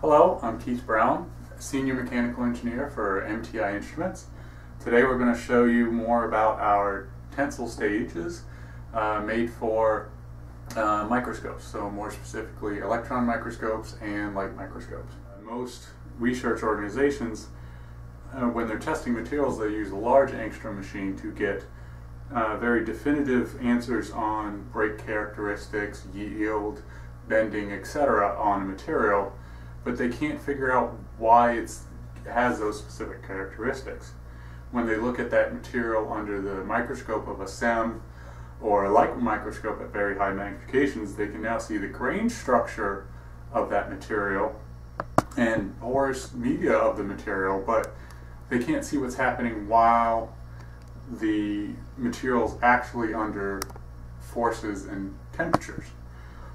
Hello, I'm Keith Brown, Senior Mechanical Engineer for MTI Instruments. Today we're going to show you more about our tensile stages made for microscopes, so more specifically electron microscopes and light microscopes. Most research organizations, when they're testing materials, they use a large angstrom machine to get very definitive answers on break characteristics, yield, bending, etc. on a material, but they can't figure out why it has those specific characteristics. When they look at that material under the microscope of a SEM or a light microscope at very high magnifications, they can now see the grain structure of that material and porous media of the material, but they can't see what's happening while the material is actually under forces and temperatures.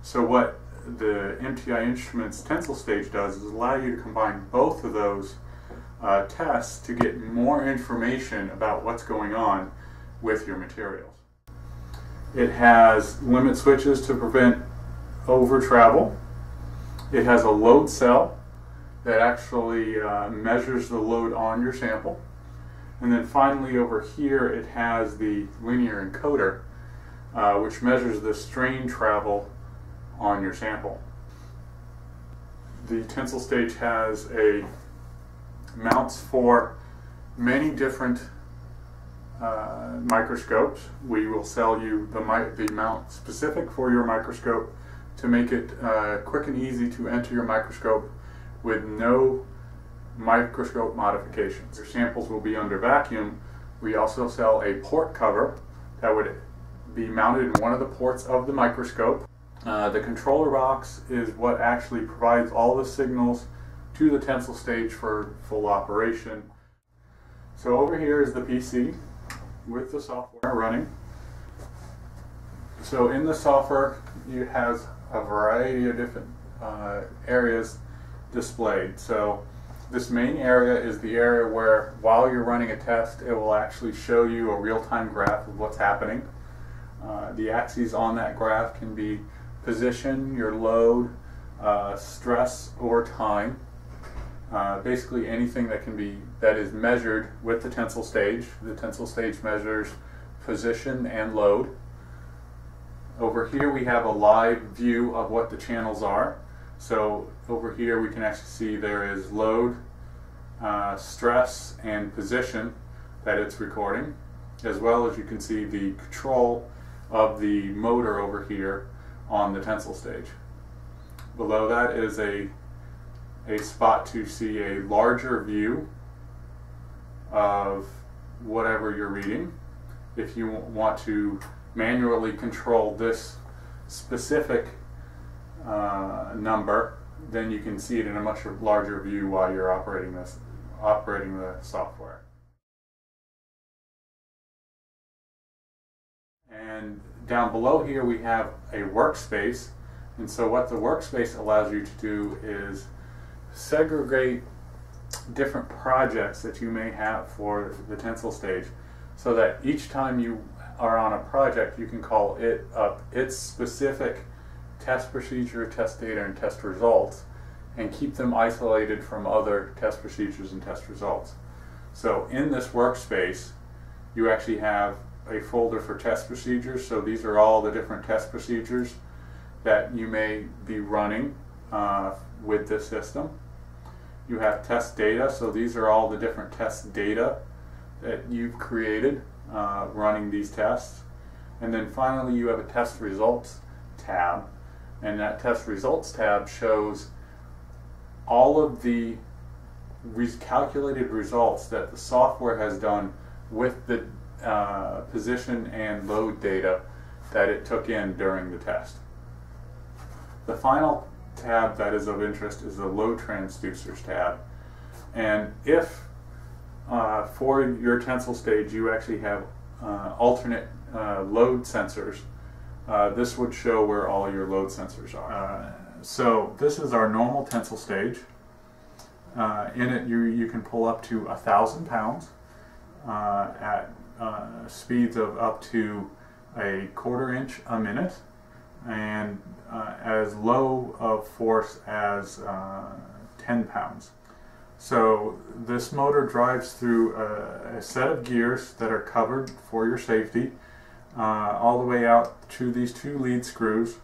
So what the MTI Instruments Tensile Stage does is allow you to combine both of those tests to get more information about what's going on with your materials. It has limit switches to prevent over travel. It has a load cell that actually measures the load on your sample. And then finally over here it has the linear encoder which measures the strain travel on your sample. The Tensile Stage has mounts for many different microscopes. We will sell you the mount specific for your microscope to make it quick and easy to enter your microscope with no microscope modifications. Your samples will be under vacuum. We also sell a port cover that would be mounted in one of the ports of the microscope. The controller box is what actually provides all the signals to the Tensile Stage for full operation. So over here is the PC with the software running. So in the software you have a variety of different areas displayed. So this main area is the area where while you're running a test it will actually show you a real-time graph of what's happening. The axes on that graph can be position, your load, stress, or time. Basically anything that is measured with the Tensile Stage. The Tensile Stage measures position and load. Over here we have a live view of what the channels are. So over here we can actually see there is load, stress, and position that it's recording, as well as you can see the control of the motor over here on the Tensile Stage. Below that is a spot to see a larger view of whatever you're reading. If you want to manually control this specific number, then you can see it in a much larger view while you're operating the software. And down below here we have a workspace, and so what the workspace allows you to do is segregate different projects that you may have for the Tensile Stage, so that each time you are on a project you can call it up its specific test procedure, test data, and test results, and keep them isolated from other test procedures and test results. So in this workspace you actually have a folder for test procedures. So these are all the different test procedures that you may be running with this system. You have test data, so these are all the different test data that you've created running these tests. And then finally you have a test results tab, and that test results tab shows all of the calculated results that the software has done with the position and load data that it took in during the test. The final tab that is of interest is the load transducers tab, and if for your Tensile Stage you actually have alternate load sensors, this would show where all your load sensors are. So this is our normal Tensile Stage. In it you can pull up to 1,000 pounds at speeds of up to a 1/4 inch a minute, and as low of force as 10 pounds. So this motor drives through a set of gears that are covered for your safety, all the way out to these two lead screws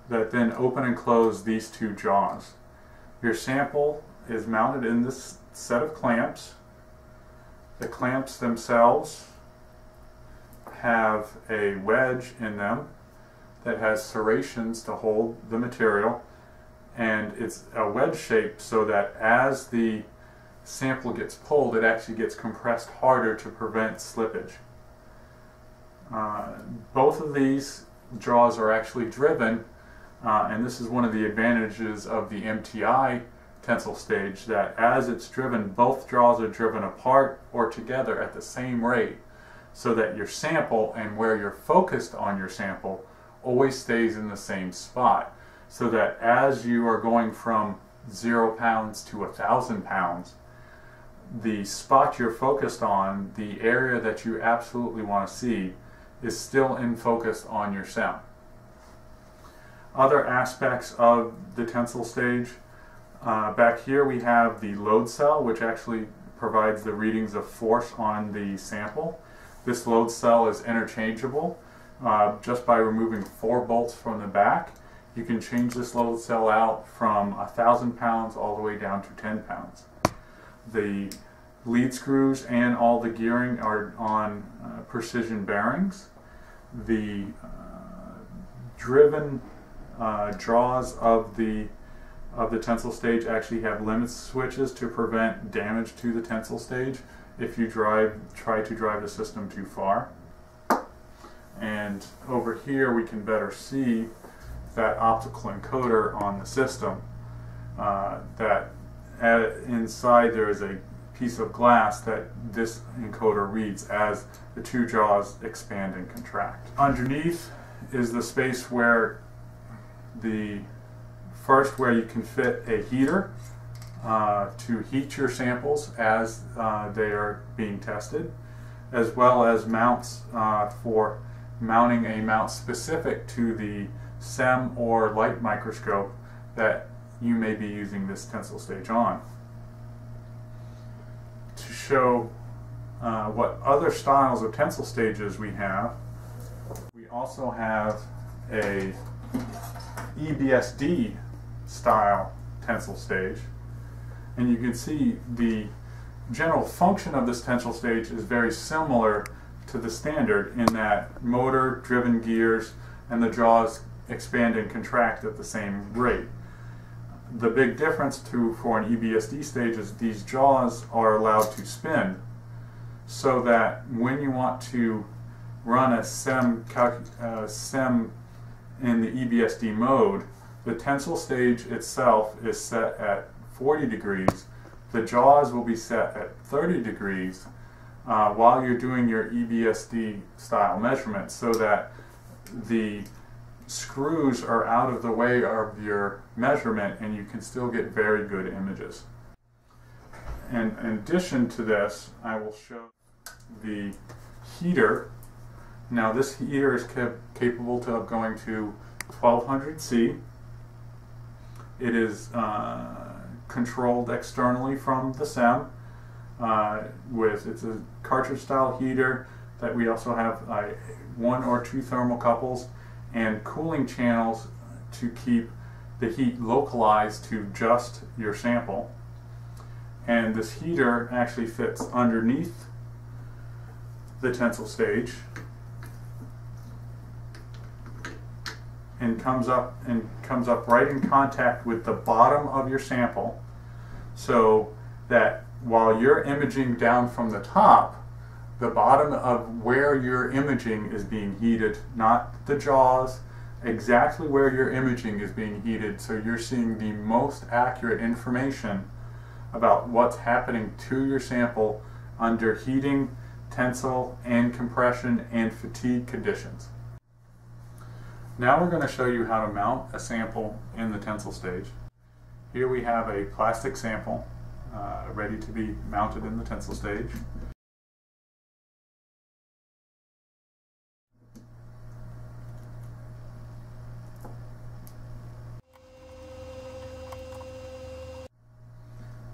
that then open and close these two jaws. Your sample is mounted in this set of clamps. The clamps themselves have a wedge in them that has serrations to hold the material, and it's a wedge shape so that as the sample gets pulled, it actually gets compressed harder to prevent slippage. Both of these jaws are actually driven, and this is one of the advantages of the MTI tensile stage, that as it's driven, both jaws are driven apart or together at the same rate, so that your sample and where you're focused on your sample always stays in the same spot, so that as you are going from 0 pounds to 1,000 pounds, the spot you're focused on, the area that you absolutely want to see, is still in focus on your SEM. Other aspects of the tensile stage, back here we have the load cell, which actually provides the readings of force on the sample. This load cell is interchangeable. Just by removing 4 bolts from the back, you can change this load cell out from 1,000 pounds all the way down to 10 pounds. The lead screws and all the gearing are on precision bearings. The driven jaws of the tensile stage actually have limit switches to prevent damage to the tensile stage if you try to drive the system too far. And over here we can better see that optical encoder on the system. Inside there is a piece of glass that this encoder reads as the two jaws expand and contract. Underneath is the space where you can fit a heater to heat your samples as they are being tested, as well as mounts for mounting a mount specific to the SEM or light microscope that you may be using this tensile stage on. To show what other styles of tensile stages we also have a EBSD style tensile stage, and you can see the general function of this tensile stage is very similar to the standard in that motor driven gears and the jaws expand and contract at the same rate. The big difference for an EBSD stage is these jaws are allowed to spin, so that when you want to run a SEM in the EBSD mode, the tensile stage itself is set at 40 degrees. The jaws will be set at 30 degrees while you're doing your EBSD style measurements, so that the screws are out of the way of your measurement and you can still get very good images. And in addition to this, I will show the heater. Now this heater is capable of going to 1200 C. It is controlled externally from the SEM. It's a cartridge style heater that we also have 1 or 2 thermocouples and cooling channels to keep the heat localized to just your sample. And this heater actually fits underneath the tensile stage and comes up right in contact with the bottom of your sample, so that while you're imaging down from the top, the bottom of where you're imaging is being heated, not the jaws, exactly where you're imaging is being heated, so you're seeing the most accurate information about what's happening to your sample under heating, tensile, and compression and fatigue conditions. Now we're going to show you how to mount a sample in the tensile stage. Here we have a plastic sample ready to be mounted in the tensile stage.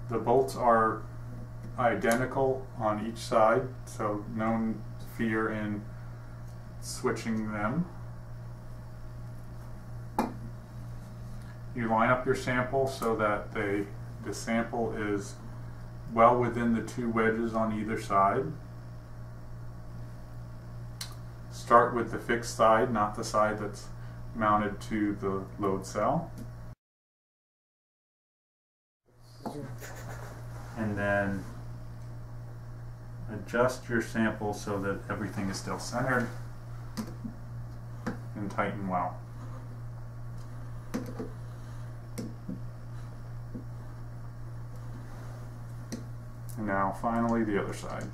The bolts are identical on each side, so no fear in switching them. You line up your sample so that the sample is well within the two wedges on either side. Start with the fixed side, not the side that's mounted to the load cell. And then adjust your sample so that everything is still centered and tighten well. And now finally the other side.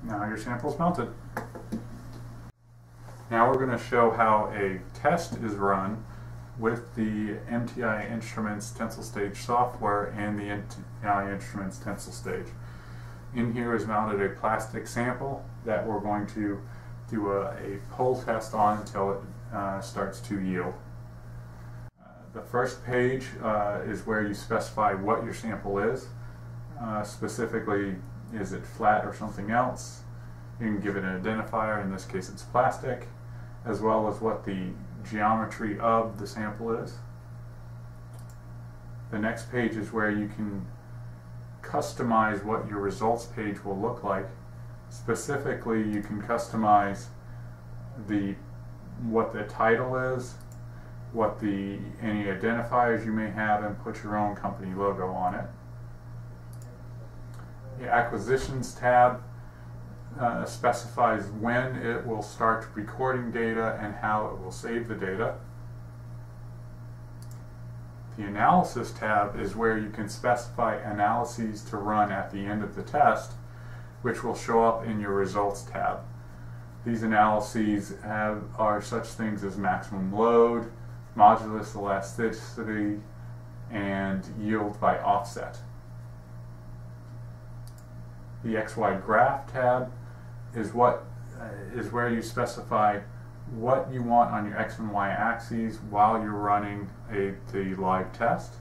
Now your sample's mounted. Now we're going to show how a test is run with the MTI Instruments Tensile Stage software and the MTI Instruments Tensile Stage. In here is mounted a plastic sample that we're going to do a pull test on until it starts to yield. The first page is where you specify what your sample is. Specifically, is it flat or something else? You can give it an identifier, in this case it's plastic, as well as what the geometry of the sample is. The next page is where you can customize what your results page will look like. Specifically, you can customize what the title is, what any identifiers you may have, and put your own company logo on it. The Acquisitions tab specifies when it will start recording data and how it will save the data. The Analysis tab is where you can specify analyses to run at the end of the test, which will show up in your Results tab. These analyses are such things as maximum load, modulus elasticity, and yield by offset. The XY Graph tab is where you specify what you want on your X and Y axes while you're running the live test,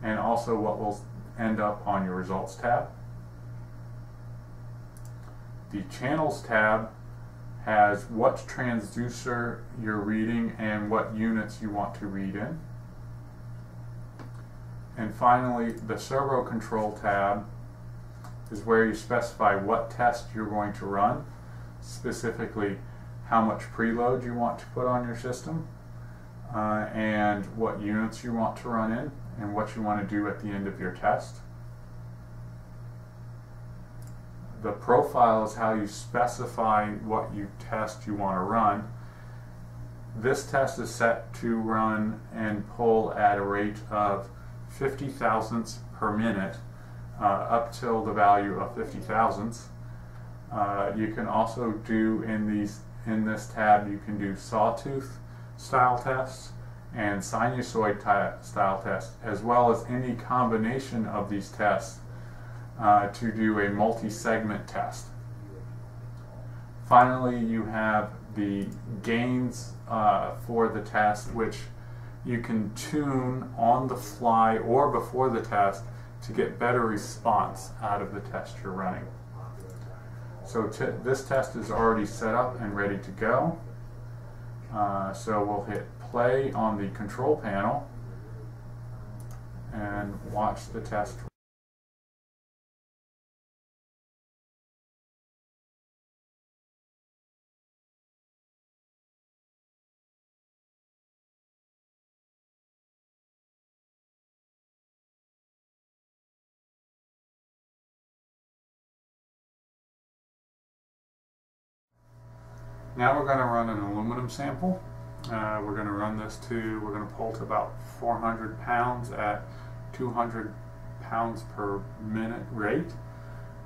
and also what will end up on your Results tab. The Channels tab has what transducer you're reading and what units you want to read in. And finally, the Servo Control tab is where you specify what test you're going to run, specifically how much preload you want to put on your system, and what units you want to run in, and what you want to do at the end of your test. The profile is how you specify what test you want to run. This test is set to run and pull at a rate of 50 thousandths per minute, up till the value of 50 thousandths. You can also do in this tab, you can do sawtooth style tests and sinusoid style tests, as well as any combination of these tests to do a multi-segment test. Finally, you have the gains for the test, which you can tune on the fly or before the test to get better response out of the test you're running. So this test is already set up and ready to go. So we'll hit play on the control panel and watch the test. Now we're going to run an aluminum sample. We're going to run this we're going to pull to about 400 pounds at 200 pounds per minute rate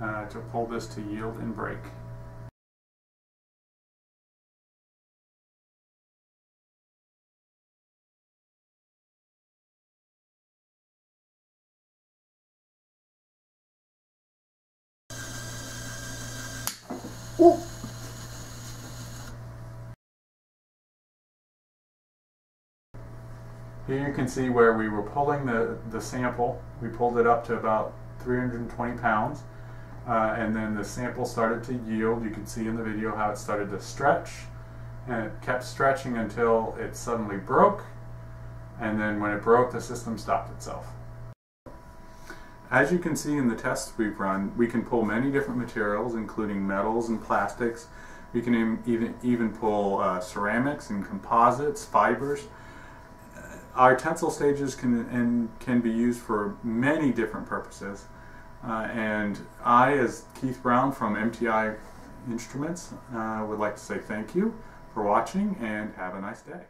to pull this to yield and break. Ooh. Here you can see where we were pulling the sample. We pulled it up to about 320 pounds. And then the sample started to yield. You can see in the video how it started to stretch. And it kept stretching until it suddenly broke. And then when it broke, the system stopped itself. As you can see in the tests we've run, we can pull many different materials, including metals and plastics. We can even pull ceramics and composites, fibers. Our tensile stages can be used for many different purposes. And I, as Keith Brown from MTI Instruments, would like to say thank you for watching and have a nice day.